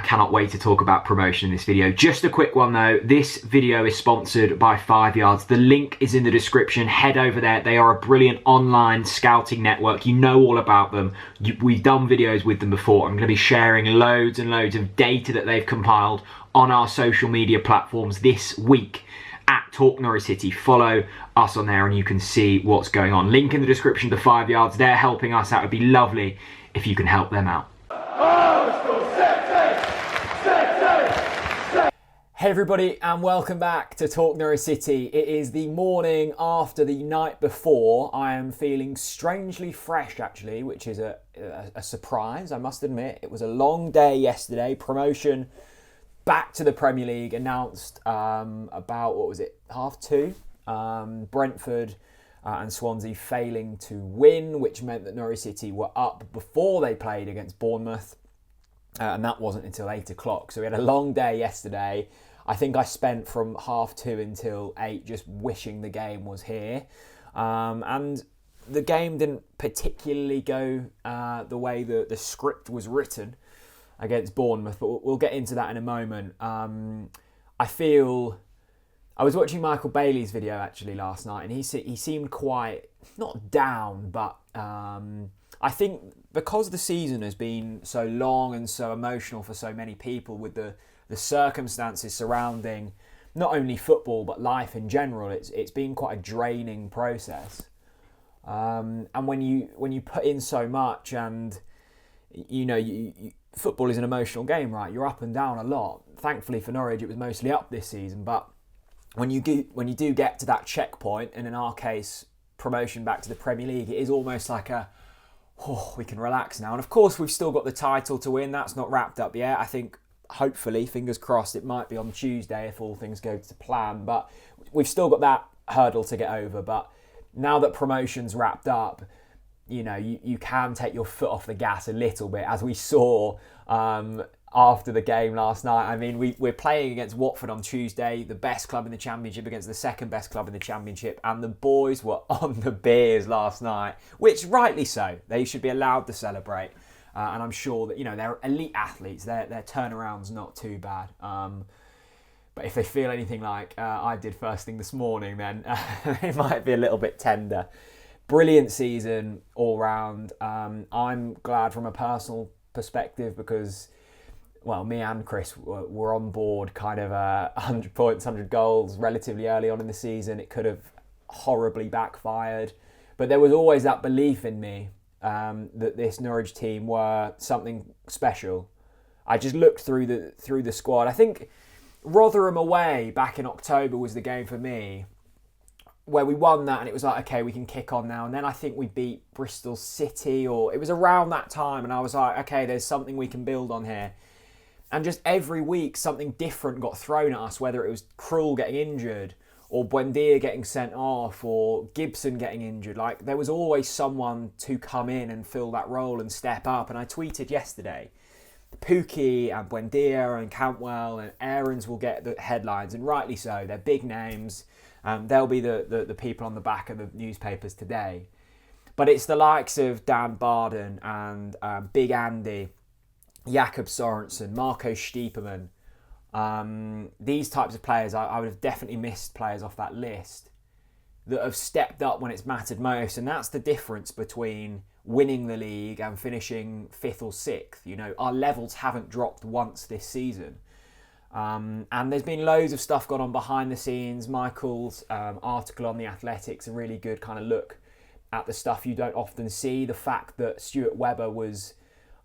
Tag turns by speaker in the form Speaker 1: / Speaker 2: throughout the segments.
Speaker 1: cannot wait to talk about promotion in this video. Just a quick one though, this video is sponsored by 5 Yards. The link is in the description. Head over there. They are a brilliant online scouting network. You know all about them. We've done videos with them before. I'm going to be sharing loads and loads of data that they've compiled on our social media platforms this week at TalkNorwichCity. Follow us on there and you can see what's going on. Link in the description to 5 Yards. They're helping us out. It'd be lovely if you can help them out.
Speaker 2: Hey everybody and welcome back to TalkNorwichCity. It is the morning after the night before. I am feeling strangely fresh actually, which is a surprise, I must admit. It was a long day yesterday. Promotion back to the Premier League announced about, 2:30? Brentford and Swansea failing to win, which meant that Norwich City were up before they played against Bournemouth. And that wasn't until 8 o'clock. So we had a long day yesterday. I think I spent from 2:30 until 8 just wishing the game was here. And the game didn't particularly go the way the script was written against Bournemouth, but we'll get into that in a moment. I was watching Michael Bailey's video actually last night, and he seemed quite, not down, but I think because the season has been so long and so emotional for so many people with the circumstances surrounding not only football but life in general, it's been quite a draining process. And when you put in so much, and football is an emotional game, right? You're up and down a lot. Thankfully for Norwich, it was mostly up this season, but when you do get to that checkpoint, and in our case, promotion back to the Premier League, it is almost like we can relax now. And of course, we've still got the title to win. That's not wrapped up yet. I think, hopefully, fingers crossed, it might be on Tuesday if all things go to plan. But we've still got that hurdle to get over. But now that promotion's wrapped up, you can take your foot off the gas a little bit, as we saw after the game last night. I mean, we're playing against Watford on Tuesday, the best club in the Championship against the second best club in the Championship, and the boys were on the beers last night, which rightly so. They should be allowed to celebrate, and I'm sure that they're elite athletes. Their turnaround's not too bad. But if they feel anything like I did first thing this morning, then it might be a little bit tender. Brilliant season all round. I'm glad from a personal perspective because, well, me and Chris were on board kind of 100 points, 100 goals relatively early on in the season. It could have horribly backfired. But there was always that belief in me that this Norwich team were something special. I just looked through the squad. I think Rotherham away back in October was the game for me, where we won that and it was like, okay, we can kick on now. And then I think we beat Bristol City, or it was around that time, and I was like, okay, there's something we can build on here. And just every week, something different got thrown at us, whether it was Krul getting injured, or Buendia getting sent off, or Gibson getting injured. Like, there was always someone to come in and fill that role and step up. And I tweeted yesterday, Pookie and Buendia and Cantwell and Aarons will get the headlines, and rightly so. They're big names. They'll be the people on the back of the newspapers today. But it's the likes of Dan Barden and Big Andy, Jakob Sorensen, Marco Stiepermann. These types of players, I would have definitely missed players off that list that have stepped up when it's mattered most. And that's the difference between winning the league and finishing 5th or 6th. Our levels haven't dropped once this season. And there's been loads of stuff going on behind the scenes. Michael's article on The Athletic's a really good kind of look at the stuff you don't often see. The fact that Stuart Webber was,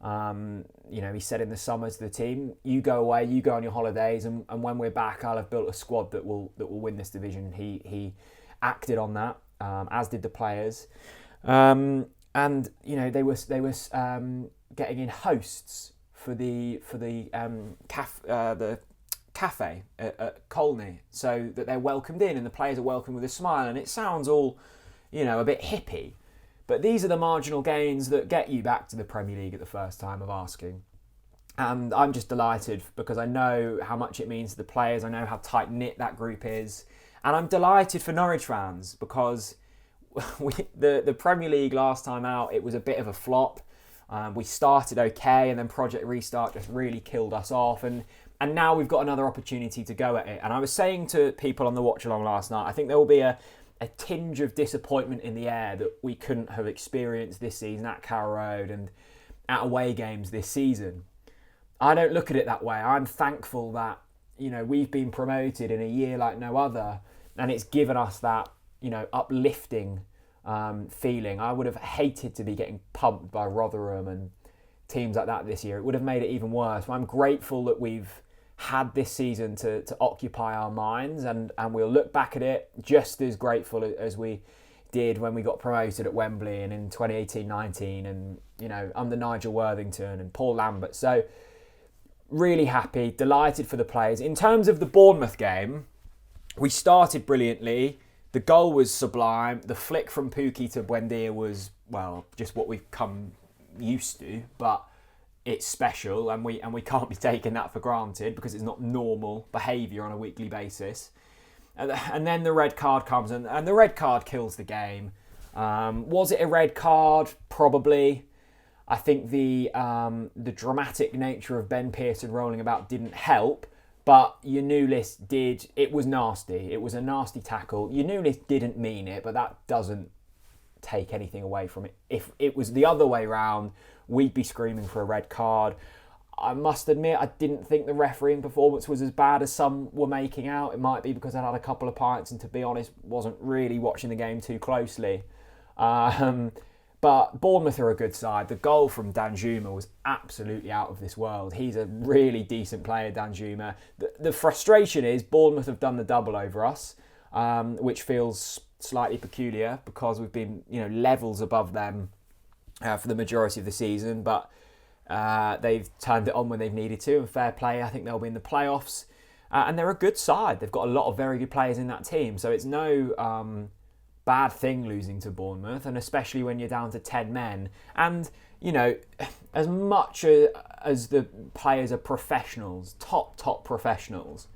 Speaker 2: he said in the summer to the team, you go away, you go on your holidays, and when we're back, I'll have built a squad that will win this division. He acted on that, as did the players. And they were getting in hosts for the cafe at Colney, so that they're welcomed in and the players are welcomed with a smile. And it sounds all, a bit hippie, but these are the marginal gains that get you back to the Premier League at the first time of asking. And I'm just delighted because I know how much it means to the players. I know how tight-knit that group is. And I'm delighted for Norwich fans because the Premier League last time out, it was a bit of a flop. We started okay, and then Project Restart just really killed us off. And now we've got another opportunity to go at it. And I was saying to people on the watch along last night, I think there will be a tinge of disappointment in the air that we couldn't have experienced this season at Carrow Road and at away games this season. I don't look at it that way. I'm thankful that, we've been promoted in a year like no other, and it's given us that, uplifting feeling. I would have hated to be getting pumped by Rotherham and teams like that this year. It would have made it even worse. But I'm grateful that we've had this season to occupy our minds, and we'll look back at it just as grateful as we did when we got promoted at Wembley and in 2018-19 and, under Nigel Worthington and Paul Lambert. So really happy, delighted for the players. In terms of the Bournemouth game, we started brilliantly. The goal was sublime. The flick from Pukki to Buendia was, well, just what we've come used to, but it's special, and we can't be taking that for granted because it's not normal behaviour on a weekly basis. And then the red card comes, and the red card kills the game. Was it a red card? Probably. I think the dramatic nature of Ben Pearson rolling about didn't help, but Yanulis did. It was nasty. It was a nasty tackle. Yanulis didn't mean it, but that doesn't take anything away from it. If it was the other way round, we'd be screaming for a red card. I must admit, I didn't think the refereeing performance was as bad as some were making out. It might be because I'd had a couple of pints and, to be honest, wasn't really watching the game too closely. But Bournemouth are a good side. The goal from Danjuma was absolutely out of this world. He's a really decent player, Danjuma. The frustration is Bournemouth have done the double over us, which feels slightly peculiar because we've been, levels above them for the majority of the season. But they've turned it on when they've needed to, and fair play. I think they'll be in the playoffs. And they're a good side. They've got a lot of very good players in that team. So it's no bad thing losing to Bournemouth, and especially when you're down to 10 men. And, as much as the players are professionals, top professionals,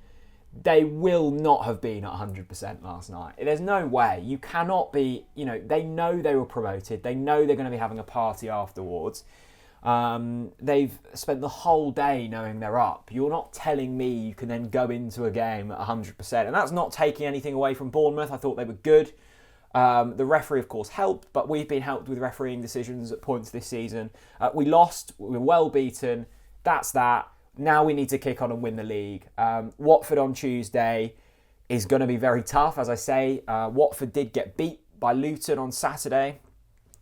Speaker 2: they will not have been at 100% last night. There's no way. You cannot be, they know they were promoted. They know they're going to be having a party afterwards. They've spent the whole day knowing they're up. You're not telling me you can then go into a game at 100%. And that's not taking anything away from Bournemouth. I thought they were good. The referee, of course, helped, but we've been helped with refereeing decisions at points this season. We lost. We were well beaten. That's that. Now we need to kick on and win the league. Watford on Tuesday is going to be very tough, as I say. Watford did get beat by Luton on Saturday,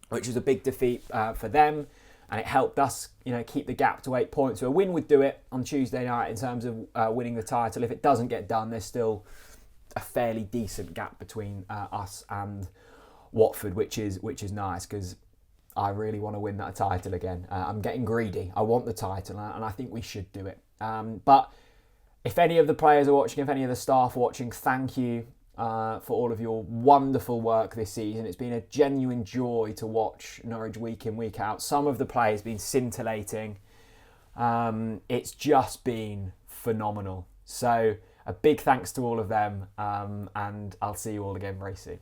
Speaker 2: which was a big defeat for them, and it helped us, keep the gap to 8 points. So a win would do it on Tuesday night in terms of winning the title. If it doesn't get done, there's still a fairly decent gap between us and Watford, which is nice because I really want to win that title again. I'm getting greedy. I want the title, and I think we should do it. But if any of the players are watching, if any of the staff are watching, thank you for all of your wonderful work this season. It's been a genuine joy to watch Norwich week in, week out. Some of the players have been scintillating. It's just been phenomenal. So a big thanks to all of them, and I'll see you all again very soon.